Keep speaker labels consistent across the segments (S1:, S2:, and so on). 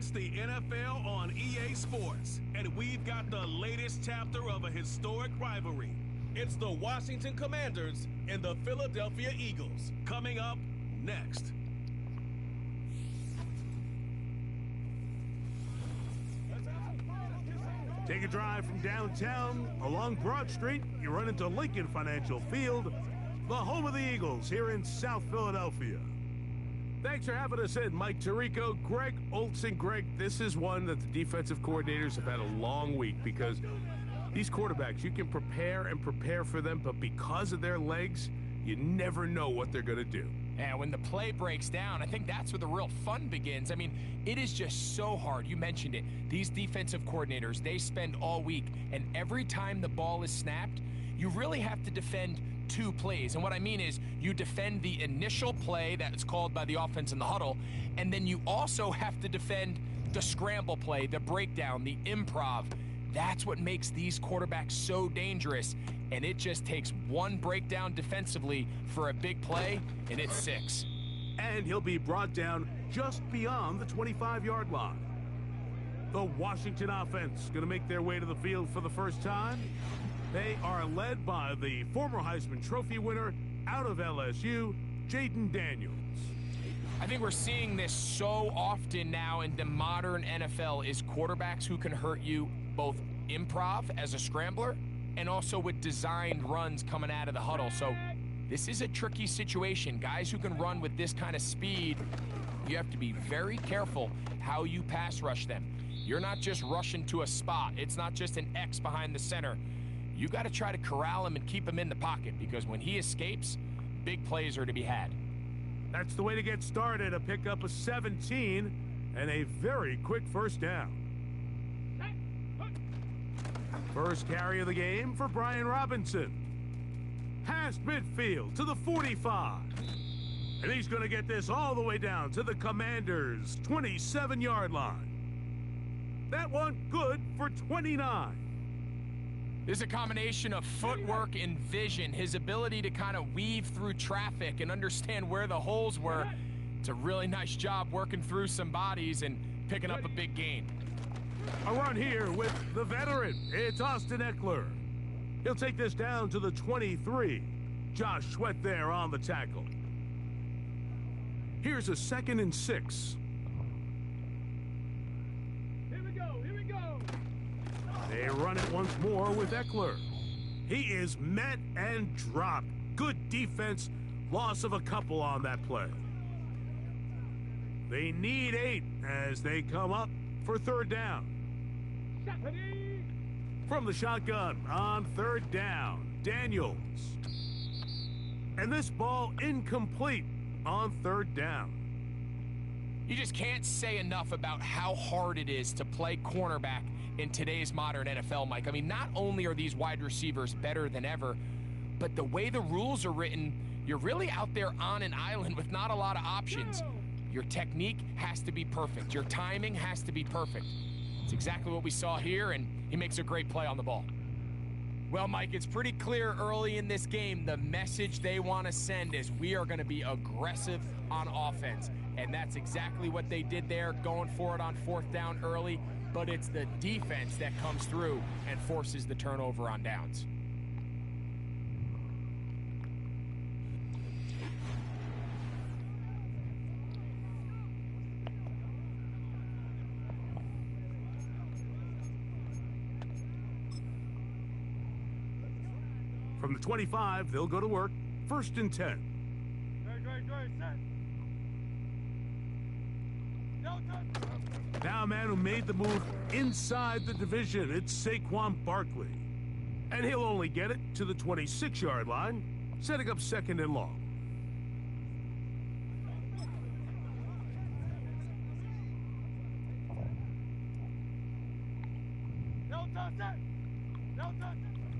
S1: It's the NFL on EA Sports, and we've got the latest chapter of a historic rivalry. It's the Washington Commanders and the Philadelphia Eagles, coming up next.
S2: Take a drive from downtown along Broad Street. You run into Lincoln Financial Field, the home of the Eagles here in South Philadelphia. Thanks for having us in, Mike Tirico, Greg Olson. Greg, this is one that the defensive coordinators have had a long week because these quarterbacks, you can prepare and prepare for them, but because of their legs, you never know what they're going to do.
S3: And when the play breaks down, I think that's where the real fun begins. I mean, it is just so hard. You mentioned it. These defensive coordinators, they spend all week, and every time the ball is snapped, you really have to defend two plays. And what I mean is you defend the initial play that's called by the offense in the huddle, and then you also have to defend the scramble play, the breakdown, the improv. That's what makes these quarterbacks so dangerous, and it just takes one breakdown defensively for a big play, and it's 6.
S2: And he'll be brought down just beyond the 25-yard line. The Washington offense going to make their way to the field for the first time. They are led by the former Heisman Trophy winner out of LSU, Jaden Daniels.
S3: I think we're seeing this so often now in the modern NFL is quarterbacks who can hurt you both improv as a scrambler and also with designed runs coming out of the huddle. So this is a tricky situation. Guys who can run with this kind of speed, you have to be very careful how you pass rush them. You're not just rushing to a spot. It's not just an X behind the center. You got to try to corral him and keep him in the pocket because when he escapes, big plays are to be had.
S2: That's the way to get started. A pickup of 17 and a very quick first down. First carry of the game for Brian Robinson. Past midfield to the 45. And he's going to get this all the way down to the Commanders' 27-yard line. That one good for 29.
S3: This is a combination of footwork and vision, his ability to kind of weave through traffic and understand where the holes were. It's a really nice job working through some bodies and picking up a big gain.
S2: A run here with the veteran. It's Austin Eckler. He'll take this down to the 23. Josh Sweat there on the tackle. Here's a 2nd and 6. They run it once more with Eckler. He is met and dropped. Good defense. Loss of a couple on that play. They need 8 as they come up for 3rd down. From the shotgun on 3rd down, Daniels. And this ball incomplete on 3rd down.
S3: You just can't say enough about how hard it is to play cornerback in today's modern NFL, Mike. I mean, not only are these wide receivers better than ever, but the way the rules are written, you're really out there on an island with not a lot of options. Your technique has to be perfect. Your timing has to be perfect. It's exactly what we saw here, and he makes a great play on the ball. Well, Mike, it's pretty clear early in this game the message they want to send is we are going to be aggressive on offense. And that's exactly what they did there, going for it on 4th down early. But it's the defense that comes through and forces the turnover on downs.
S2: From the 25, they'll go to work. 1st and 10. Now a man who made the move inside the division. It's Saquon Barkley. And he'll only get it to the 26-yard line, setting up 2nd and long.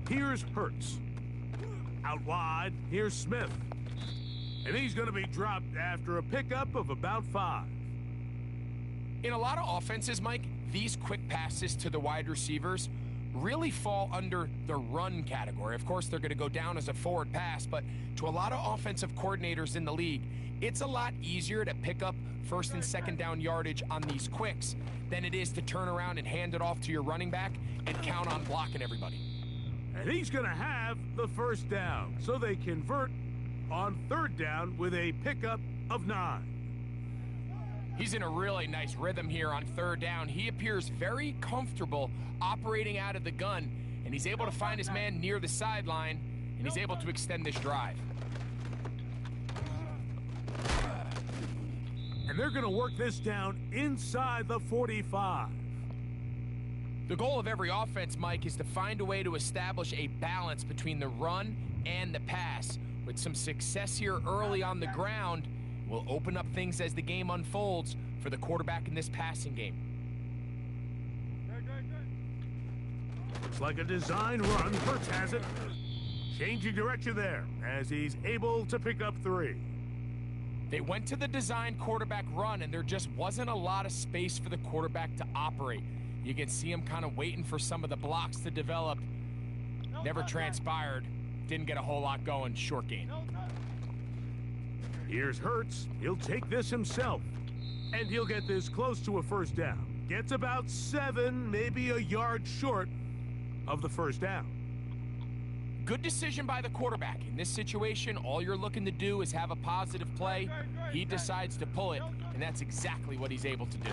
S2: Here's Hurts. Out wide, here's Smith. And he's going to be dropped after a pickup of about 5.
S3: In a lot of offenses, Mike, these quick passes to the wide receivers really fall under the run category. Of course, they're going to go down as a forward pass, but to a lot of offensive coordinators in the league, it's a lot easier to pick up first and second down yardage on these quicks than it is to turn around and hand it off to your running back and count on blocking everybody.
S2: And he's going to have the first down, so they convert on third down with a pickup of 9.
S3: He's in a really nice rhythm here on third down. He appears very comfortable operating out of the gun, and he's able to find his man near the sideline, and he's able to extend this drive.
S2: And they're going to work this down inside the 45.
S3: The goal of every offense, Mike, is to find a way to establish a balance between the run and the pass. With some success here early on the ground, will open up things as the game unfolds for the quarterback in this passing game.
S2: Looks like a design run. Hurts has it. Changing direction there as he's able to pick up 3.
S3: They went to the design quarterback run, and there just wasn't a lot of space for the quarterback to operate. You can see him kind of waiting for some of the blocks to develop. Never transpired. Didn't get a whole lot going. Short gain.
S2: Here's Hurts. He'll take this himself. And he'll get this close to a first down. Gets about 7, maybe a yard short of the first down.
S3: Good decision by the quarterback. In this situation, all you're looking to do is have a positive play. He decides to pull it, and that's exactly what he's able to do.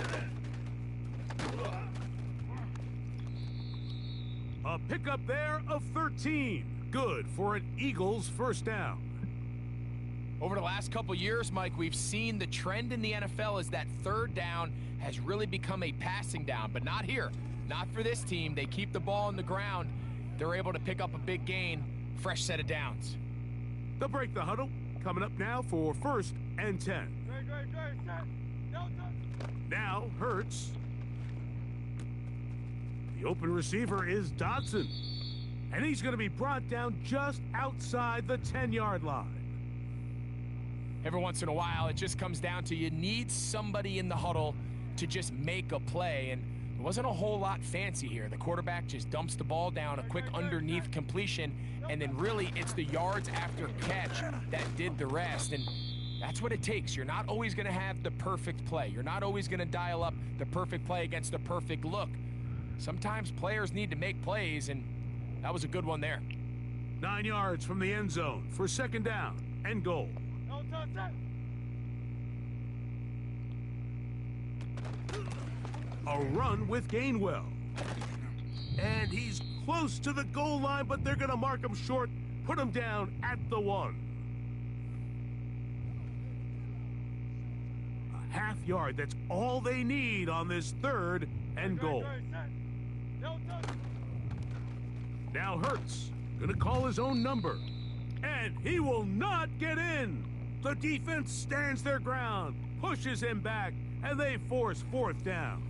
S2: A pickup there of 13. Good for an Eagles first down.
S3: Over the last couple years, Mike, we've seen the trend in the NFL is that third down has really become a passing down, but not here. Not for this team. They keep the ball on the ground. They're able to pick up a big gain. Fresh set of downs.
S2: They'll break the huddle. Coming up now for 1st and 10. Now Hurts. The open receiver is Dodson. And he's going to be brought down just outside the 10-yard line.
S3: Every once in a while, it just comes down to you need somebody in the huddle to just make a play, and there wasn't a whole lot fancy here. The quarterback just dumps the ball down, a quick underneath completion, and then really it's the yards after catch that did the rest, and that's what it takes. You're not always going to have the perfect play. You're not always going to dial up the perfect play against the perfect look. Sometimes players need to make plays, and that was a good one there.
S2: 9 yards from the end zone for second down and goal. A run with Gainwell. And he's close to the goal line, but they're going to mark him short, put him down at the 1. A half yard, that's all they need on this 3rd and goal. Now Hurts, going to call his own number. And he will not get in. The defense stands their ground, pushes him back, and they force 4th down.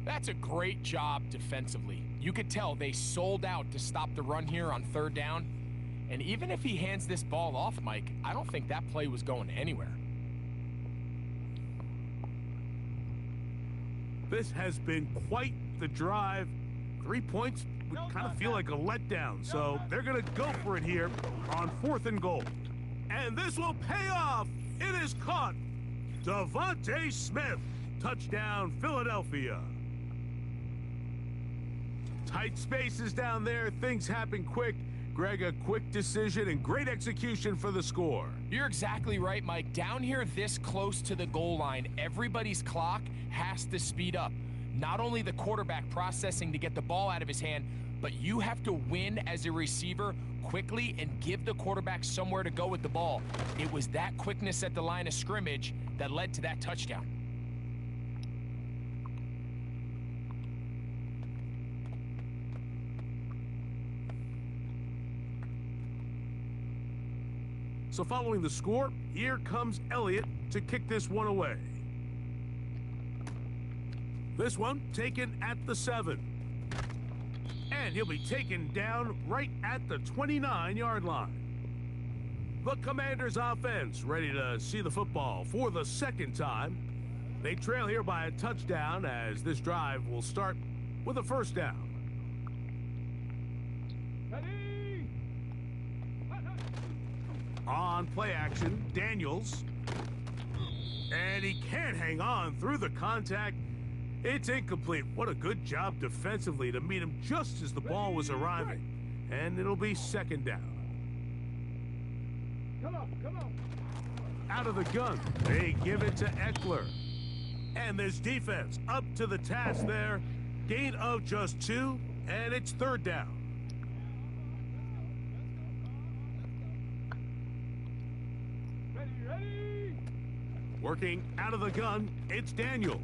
S3: That's a great job defensively. You could tell they sold out to stop the run here on 3rd down. And even if he hands this ball off, Mike, I don't think that play was going anywhere.
S2: This has been quite the drive. 3 points would kind of feel like a letdown, so they're going to go for it here on 4th and goal. And this will pay off. It is caught. Devontae Smith. Touchdown, Philadelphia. Tight spaces down there. Things happen quick. Greg, a quick decision and great execution for the score.
S3: You're exactly right, Mike. Down here this close to the goal line, everybody's clock has to speed up. Not only the quarterback processing to get the ball out of his hand, but you have to win as a receiver quickly and give the quarterback somewhere to go with the ball. It was that quickness at the line of scrimmage that led to that touchdown.
S2: So following the score, here comes Elliott to kick this one away. This one taken at the 7. And he'll be taken down right at the 29-yard line. The Commanders' offense ready to see the football for the 2nd time. They trail here by a touchdown as this drive will start with a 1st down. On play action, Daniels. And he can't hang on through the contact. It's incomplete. What a good job defensively to meet him just as the ball was arriving. And it'll be second down.
S4: Come on.
S2: Out of the gun, they give it to Eckler. And this defense up to the task there. Gain of just 2, and it's third down.
S4: Ready.
S2: Working out of the gun, it's Daniels.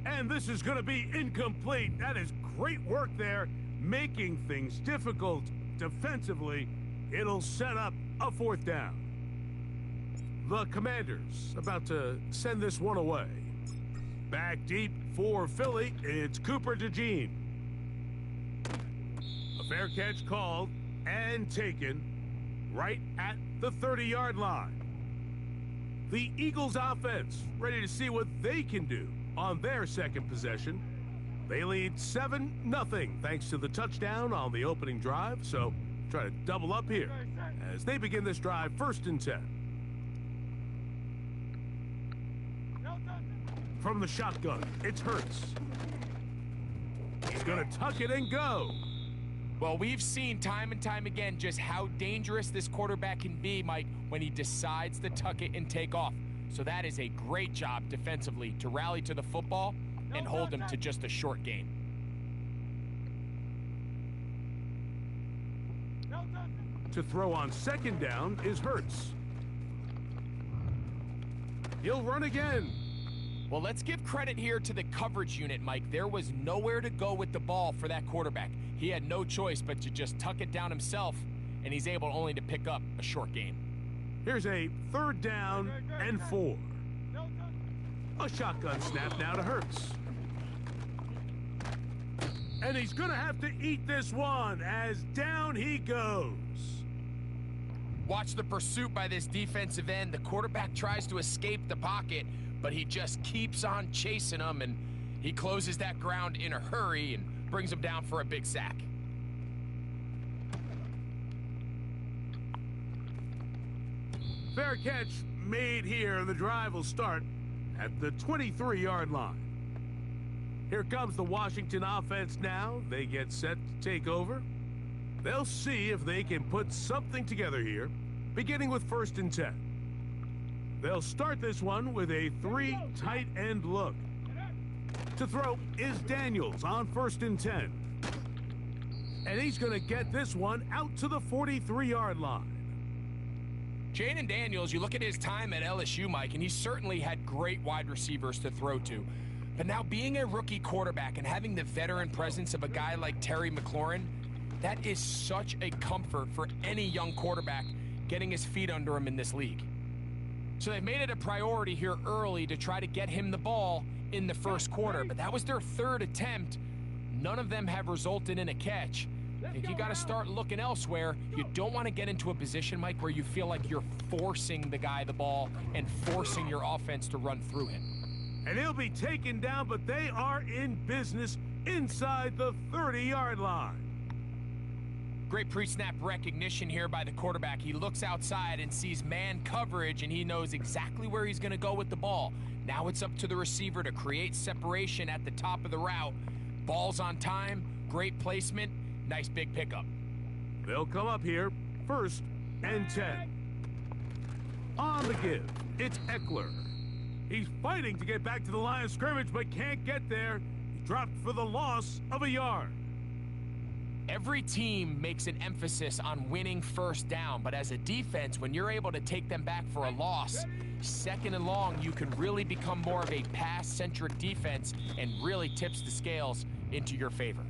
S2: And this is going to be incomplete. That is great work there, making things difficult defensively. It'll set up a fourth down. The Commanders about to send this one away. Back deep for Philly, it's Cooper DeJean. A fair catch called and taken right at the 30-yard line. The Eagles offense ready to see what they can do on their second possession. They lead 7-0 thanks to the touchdown on the opening drive, so try to double up here as they begin this drive first and 10. From the shotgun, it's Hurts. He's going to tuck it and go.
S3: Well, we've seen time and time again just how dangerous this quarterback can be, Mike, when he decides to tuck it and take off. So that is a great job defensively to rally to the football and hold him to just a short gain.
S2: To throw on second down is Hurts. He'll run again.
S3: Well, let's give credit here to the coverage unit, Mike. There was nowhere to go with the ball for that quarterback. He had no choice but to just tuck it down himself, and he's able only to pick up a short gain.
S2: Here's a third down and 4. A shotgun snap now to Hurts. And he's going to have to eat this one as down he goes.
S3: Watch the pursuit by this defensive end. The quarterback tries to escape the pocket, but he just keeps on chasing him, and he closes that ground in a hurry and brings him down for a big sack.
S2: Fair catch made here, and the drive will start at the 23-yard line. Here comes the Washington offense now. They get set to take over. They'll see if they can put something together here, beginning with first and 10. They'll start this one with a 3 tight end look. To throw is Daniels on first and 10. And he's going to get this one out to the 43-yard line.
S3: Jaden Daniels, you look at his time at LSU, Mike, and he certainly had great wide receivers to throw to. But now being a rookie quarterback and having the veteran presence of a guy like Terry McLaurin, that is such a comfort for any young quarterback getting his feet under him in this league. So they've made it a priority here early to try to get him the ball in the first quarter, but that was their third attempt. None of them have resulted in a catch. I think you got to start looking elsewhere. You don't want to get into a position, Mike, where you feel like you're forcing the guy the ball and forcing your offense to run through him.
S2: And he'll be taken down, but they are in business inside the 30-yard line.
S3: Great pre-snap recognition here by the quarterback. He looks outside and sees man coverage, and he knows exactly where he's going to go with the ball. Now it's up to the receiver to create separation at the top of the route. Ball's on time, great placement, nice big pickup.
S2: They'll come up here, first and 10. On the give, it's Eckler. He's fighting to get back to the line of scrimmage, but can't get there. He dropped for the loss of a yard.
S3: Every team makes an emphasis on winning first down, but as a defense, when you're able to take them back for a loss, second and long, you can really become more of a pass-centric defense and really tips the scales into your favor.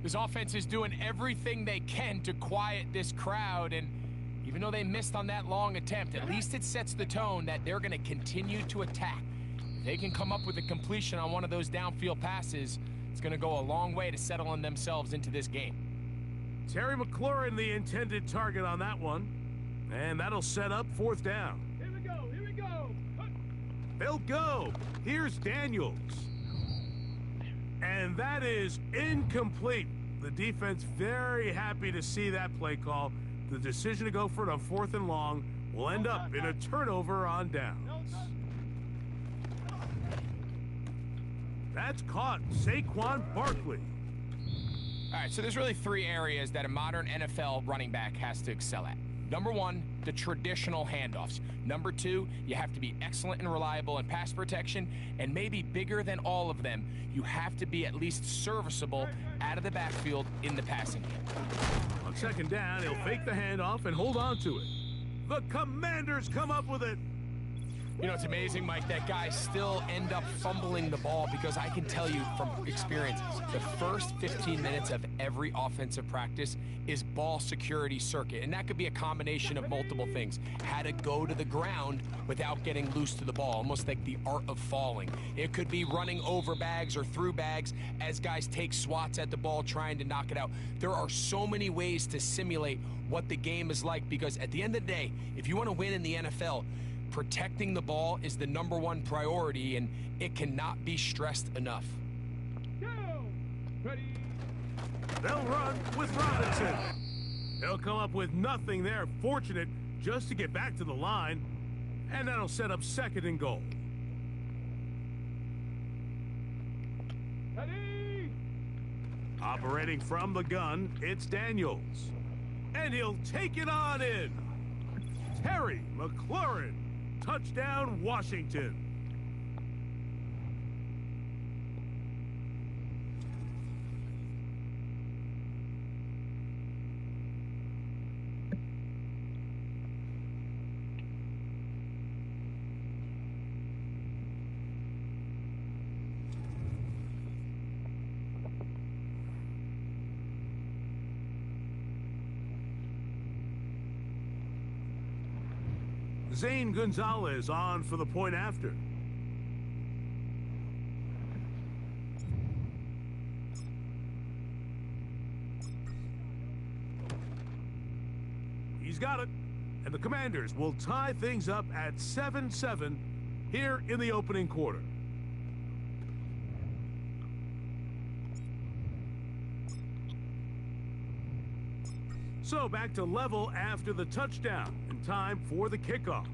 S3: This offense is doing everything they can to quiet this crowd, and even though they missed on that long attempt, at least it sets the tone that they're going to continue to attack. If they can come up with a completion on one of those downfield passes, it's going to go a long way to settling themselves into this game.
S2: Terry McLaurin, the intended target on that one. And that'll set up fourth down.
S4: Here we go.
S2: They'll go. Here's Daniels. And that is incomplete. the defense very happy to see that play call. The decision to go for it on 4th and long will end up in a turnover on downs. That's caught. Saquon Barkley.
S3: All right, so there's really 3 areas that a modern NFL running back has to excel at. Number 1, the traditional handoffs. Number 2, you have to be excellent and reliable in pass protection. And maybe bigger than all of them, you have to be at least serviceable out of the backfield in the passing game.
S2: On 2nd down, he'll fake the handoff and hold on to it. The Commanders come up with it.
S3: You know, it's amazing, Mike, that guys still end up fumbling the ball because I can tell you from experience, the first 15 minutes of every offensive practice is ball security circuit. And that could be a combination of multiple things. How to go to the ground without getting loose to the ball, almost like the art of falling. It could be running over bags or through bags as guys take swats at the ball trying to knock it out. There are so many ways to simulate what the game is like because at the end of the day, if you want to win in the NFL, protecting the ball is the number 1 priority, and it cannot be stressed enough.
S4: Go! Ready?
S2: They'll run with Robinson. They'll come up with nothing there. Fortunate just to get back to the line, and that'll set up 2nd and goal.
S4: Ready?
S2: Operating from the gun, it's Daniels. And he'll take it on in. Terry McLaurin. Touchdown, Washington. Zane Gonzalez on for the point after. He's got it. And the Commanders will tie things up at 7-7 here in the opening quarter. So back to level after the touchdown, and time for the kickoff.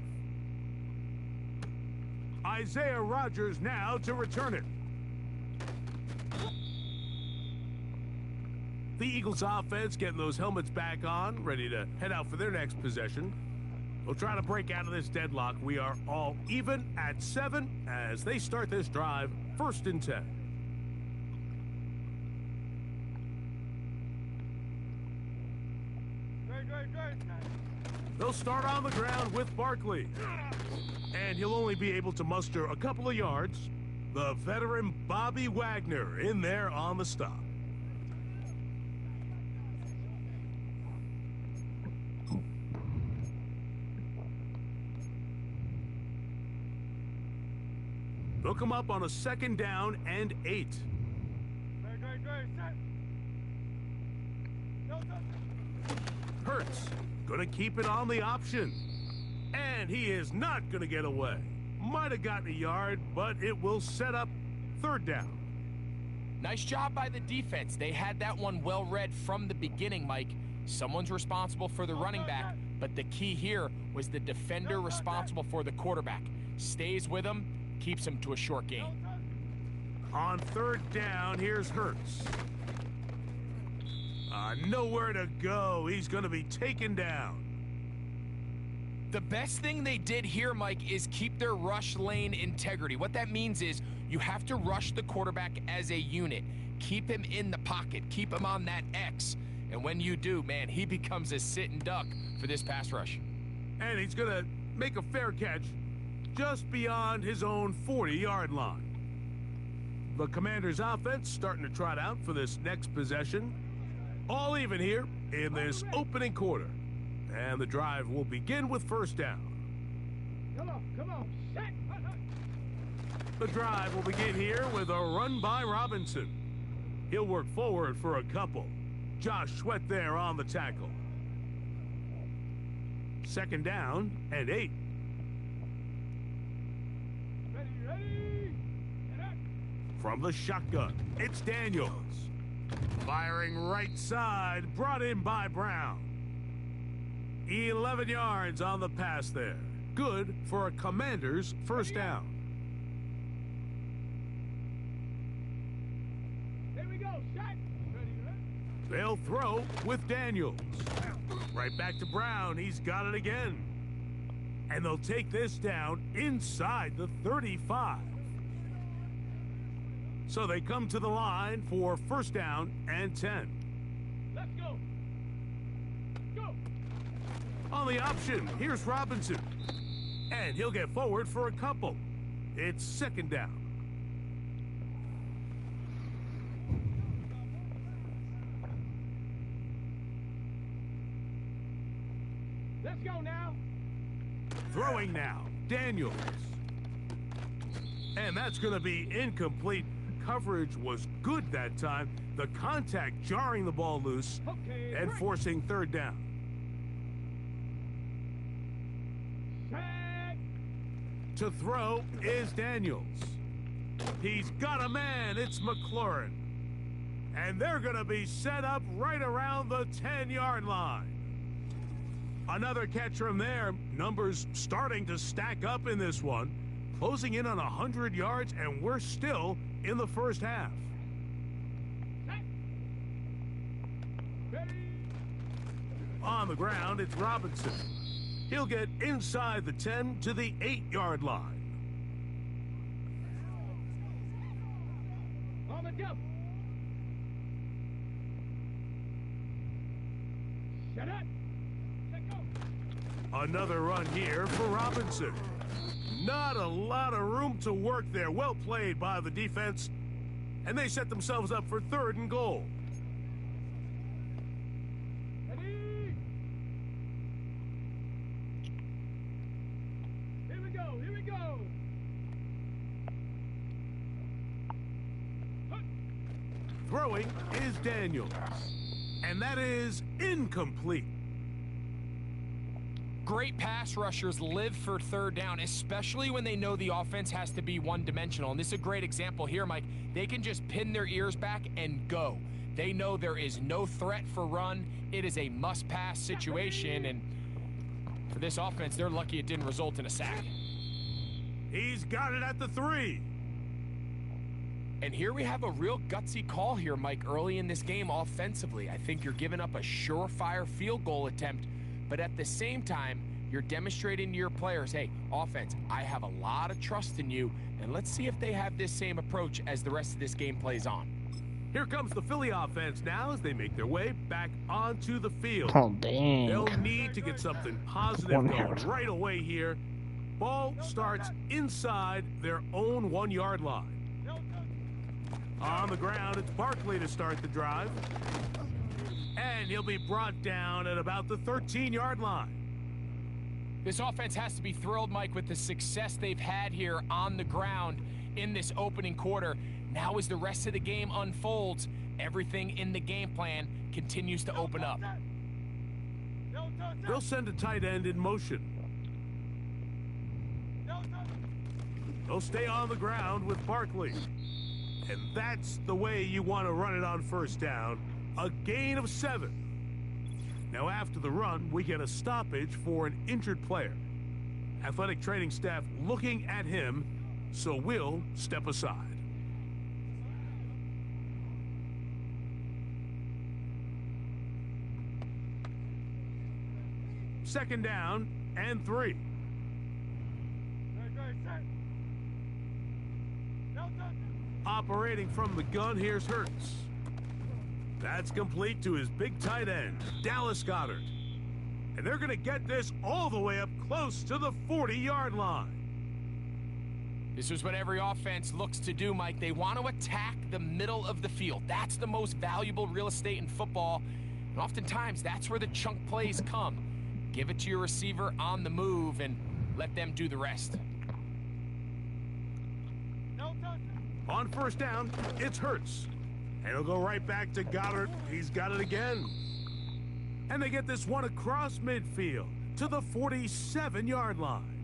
S2: Isaiah Rodgers now to return it. The Eagles offense getting those helmets back on, ready to head out for their next possession. They'll try to break out of this deadlock. We are all even at 7 as they start this drive, 1st and 10. They'll start on the ground with Barkley. And he'll only be able to muster a couple of yards. The veteran Bobby Wagner in there on the stop. They'll come up on a 2nd down and 8. Hurts gonna keep it on the option. And he is not gonna get away. Might have gotten a yard, but it will set up 3rd down.
S3: Nice job by the defense. They had that one well read from the beginning, Mike. Someone's responsible for the running back, but the key here was the defender responsible for the quarterback. Stays with him, keeps him to a short gain.
S2: On 3rd down, here's Hurts. Nowhere to go. He's going to be taken down.
S3: The best thing they did here, Mike, is keep their rush lane integrity. What that means is you have to rush the quarterback as a unit. Keep him in the pocket. Keep him on that X. And when you do, man, he becomes a sitting duck for this pass rush.
S2: And he's going to make a fair catch just beyond his own 40-yard line. The Commanders' offense starting to trot out for this next possession. All even here in this opening quarter. And the drive will begin with 1st down.
S4: Come on, set.
S2: The drive will begin here with a run by Robinson. He'll work forward for a couple. Josh Sweat there on the tackle. 2nd down and 8.
S4: Ready.
S2: From the shotgun, it's Daniels. Firing right side, brought in by Brown. 11 yards on the pass there. Good for a Commanders first down.
S4: Here we go. Shot.
S2: They'll throw with Daniels. Right back to Brown. He's got it again. And they'll take this down inside the 35. So they come to the line for first down and 10.
S4: Let's go. Go.
S2: On the option, here's Robinson. And he'll get forward for a couple. It's second down.
S4: Let's go now.
S2: Throwing now, Daniels. And that's going to be incomplete. Coverage was good that time. The contact jarring the ball loose and forcing third down.
S4: Set.
S2: To throw is Daniels. He's got a man. It's McLaurin. And they're going to be set up right around the 10-yard line. Another catch from there. Numbers starting to stack up in this one. Closing in on 100 yards, and we're still in the first half.
S4: Ready.
S2: On the ground, it's Robinson. He'll get inside the 10 to the 8-yard line.
S4: On the jump. Shut up. Let go.
S2: Another run here for Robinson. Not a lot of room to work there. Well played by the defense. And they set themselves up for third and goal.
S4: Ready. Here we go. Here we go.
S2: Throwing is Daniels. And that is incomplete.
S3: Great pass rushers live for third down, especially when they know the offense has to be one-dimensional. And this is a great example here, Mike. They can just pin their ears back and go. They know there is no threat for run. It is a must-pass situation, and for this offense, they're lucky it didn't result in a sack.
S2: He's got it at the 3.
S3: And here we have a real gutsy call here, Mike, early in this game offensively. I think you're giving up a surefire field goal attempt, but at the same time, you're demonstrating to your players, hey, offense, I have a lot of trust in you, and let's see if they have this same approach as the rest of this game plays on.
S2: Here comes the Philly offense now as they make their way back onto the field.
S5: Oh, dang.
S2: They'll need to get something positive going right away here. Ball starts inside their own 1-yard line. On the ground, it's Barkley to start the drive. And he'll be brought down at about the 13-yard line.
S3: This offense has to be thrilled, Mike, with the success they've had here on the ground in this opening quarter. Now as the rest of the game unfolds, everything in the game plan continues to open up.
S2: They'll send a tight end in motion. They'll stay on the ground with Barkley. And that's the way you want to run it on first down. A gain of 7. Now after the run, we get a stoppage for an injured player. Athletic training staff looking at him, so we'll step aside. Second down and 3. Operating from the gun, here's Hurts. That's complete to his big tight end, Dallas Goedert. And they're going to get this all the way up close to the 40-yard line.
S3: This is what every offense looks to do, Mike. They want to attack the middle of the field. That's the most valuable real estate in football. And oftentimes, that's where the chunk plays come. Give it to your receiver on the move and let them do the rest.
S2: On first down, it's Hurts. And he'll go right back to Goddard. He's got it again. And they get this one across midfield to the 47-yard line.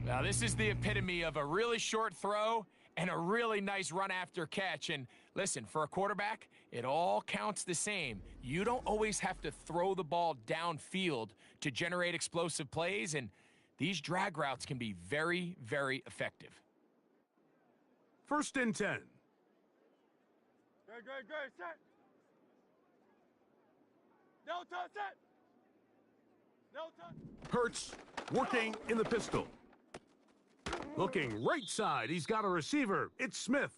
S3: Now, this is the epitome of a really short throw and a really nice run after catch. And listen, for a quarterback, it all counts the same. You don't always have to throw the ball downfield to generate explosive plays, and these drag routes can be very, very effective.
S2: 1st and 10.
S4: Good, set. No touch, set. No touch.
S2: Hurts working in the pistol. Looking right side, he's got a receiver. It's Smith.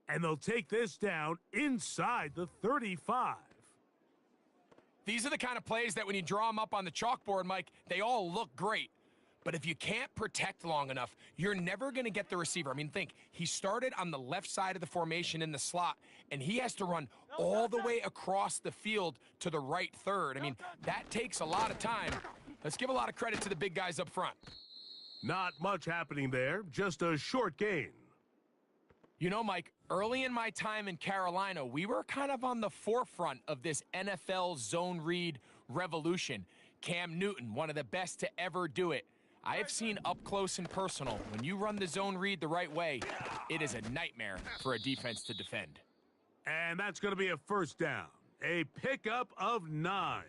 S2: And they'll take this down inside the 35.
S3: These are the kind of plays that when you draw them up on the chalkboard, Mike, they all look great. But if you can't protect long enough, you're never going to get the receiver. I mean, think, he started on the left side of the formation in the slot, and he has to run all the way across the field to the right third. I mean, that takes a lot of time. Let's give a lot of credit to the big guys up front.
S2: Not much happening there, just a short gain.
S3: You know, Mike, early in my time in Carolina, we were kind of on the forefront of this NFL zone read revolution. Cam Newton, one of the best to ever do it. I have seen up close and personal, when you run the zone read the right way, it is a nightmare for a defense to defend.
S2: And that's going to be a 1st down. A pickup of 9.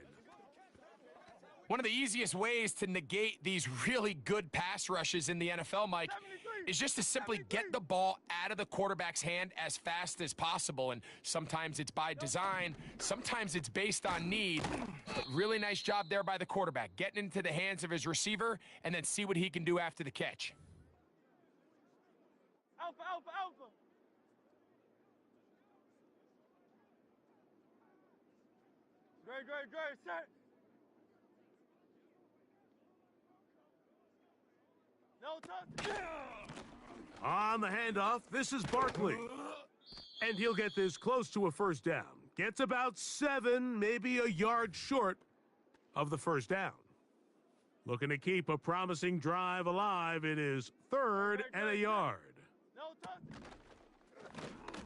S3: One of the easiest ways to negate these really good pass rushes in the NFL, Mike, is just to simply get the ball out of the quarterback's hand as fast as possible. And sometimes it's by design, sometimes it's based on need. But really nice job there by the quarterback, getting into the hands of his receiver and then see what he can do after the catch.
S4: Alpha. Good, set. No touch.
S2: On the handoff, this is Barkley. And he'll get this close to a 1st down. Gets about 7, maybe a yard short of the 1st down. Looking to keep a promising drive alive. It is 3rd and a yard.
S4: No touch.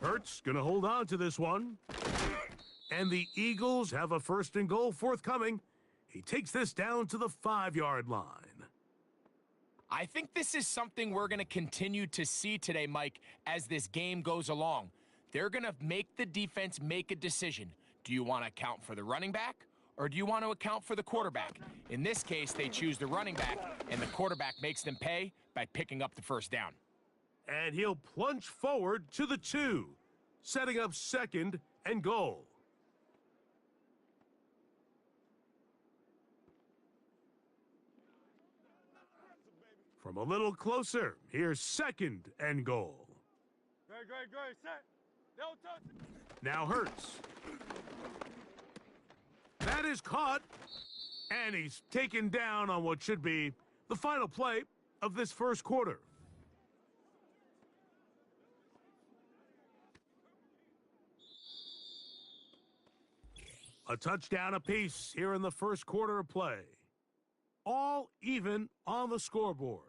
S2: Hurts gonna hold on to this one. And the Eagles have a 1st and goal forthcoming. He takes this down to the 5-yard line.
S3: I think this is something we're going to continue to see today, Mike, as this game goes along. They're going to make the defense make a decision. Do you want to account for the running back, or do you want to account for the quarterback? In this case, they choose the running back, and the quarterback makes them pay by picking up the 1st down.
S2: And he'll plunge forward to the 2, setting up 2nd and goal. From a little closer, here's 2nd and goal.
S4: Good, set. No touch.
S2: Now Hurts. That is caught, and he's taken down on what should be the final play of this 1st quarter. A touchdown apiece here in the 1st quarter of play. All even on the scoreboard.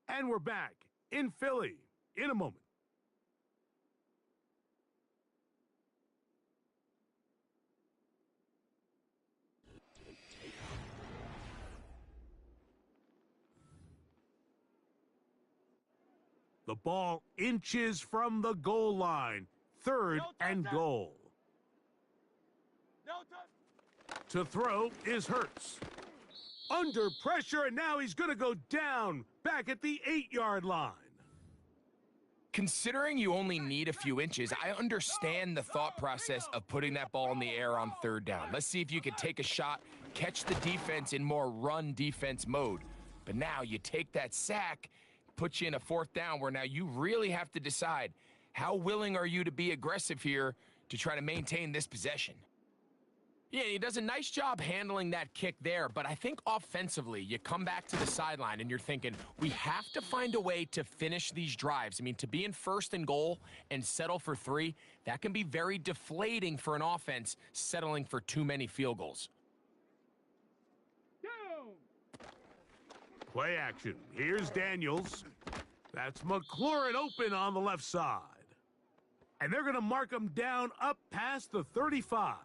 S2: And we're back in Philly in a moment. The ball inches from the goal line. 3rd and goal.
S4: No touch.
S2: To throw is Hurts. Under pressure, and now he's going to go down back at the 8-yard line.
S3: Considering you only need a few inches, I understand the thought process of putting that ball in the air on 3rd down. Let's see if you can take a shot, catch the defense in more run defense mode. But now you take that sack, put you in a 4th down where now you really have to decide how willing are you to be aggressive here to try to maintain this possession. Yeah, he does a nice job handling that kick there, but I think offensively, you come back to the sideline and you're thinking, we have to find a way to finish these drives. I mean, to be in 1st and goal and settle for 3, that can be very deflating for an offense settling for too many field goals.
S4: Down.
S2: Play action. Here's Daniels. That's McLaurin open on the left side. And they're going to mark him down up past the 35.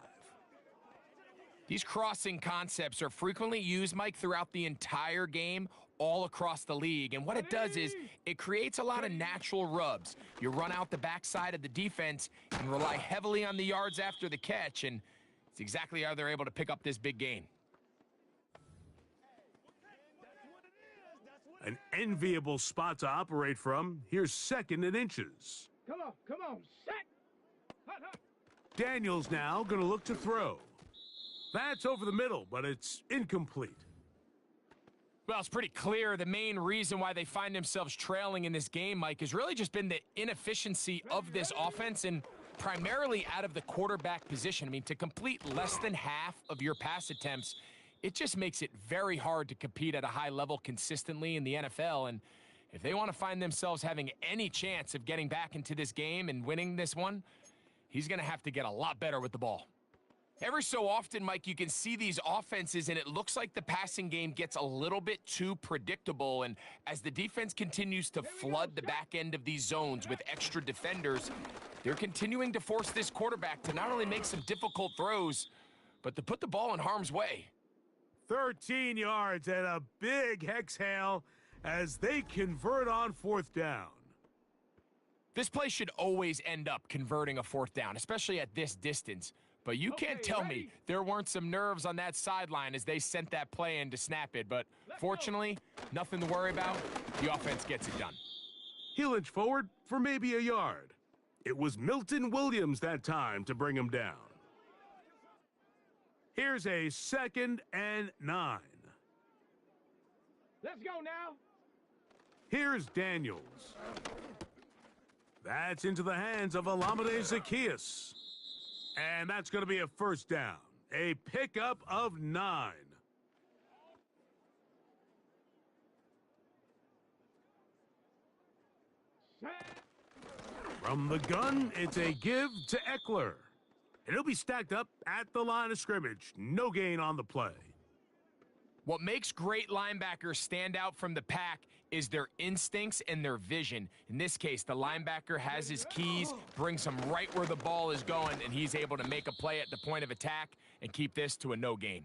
S3: These crossing concepts are frequently used, Mike, throughout the entire game, all across the league. And what it does is it creates a lot of natural rubs. You run out the backside of the defense and rely heavily on the yards after the catch, and it's exactly how they're able to pick up this big gain.
S2: An enviable spot to operate from. Here's 2nd and inches.
S4: Come on, set. Hut, hut.
S2: Daniels now going to look to throw. That's over the middle, but it's incomplete.
S3: Well, it's pretty clear the main reason why they find themselves trailing in this game, Mike, has really just been the inefficiency of this offense and primarily out of the quarterback position. I mean, to complete less than half of your pass attempts, it just makes it very hard to compete at a high level consistently in the NFL. And if they want to find themselves having any chance of getting back into this game and winning this one, he's going to have to get a lot better with the ball. Every so often, Mike, you can see these offenses, and it looks like the passing game gets a little bit too predictable. And as the defense continues to flood the back end of these zones with extra defenders, they're continuing to force this quarterback to not only make some difficult throws, but to put the ball in harm's way.
S2: 13 yards and a big exhale as they convert on 4th down.
S3: This play should always end up converting a 4th down, especially at this distance. But you can't tell me there weren't some nerves on that sideline as they sent that play in to snap it. But fortunately, nothing to worry about. The offense gets it done.
S2: He'll inch forward for maybe a yard. It was Milton Williams that time to bring him down. Here's a 2nd and 9.
S4: Let's go now.
S2: Here's Daniels. That's into the hands of Alameda Zacchaeus. And that's going to be a 1st down. A pickup of 9.
S4: Set.
S2: From the gun, it's a give to Eckler. And he'll be stacked up at the line of scrimmage. No gain on the play.
S3: What makes great linebackers stand out from the pack is their instincts and their vision. In this case, the linebacker has his keys, brings him right where the ball is going, and he's able to make a play at the point of attack and keep this to a no gain.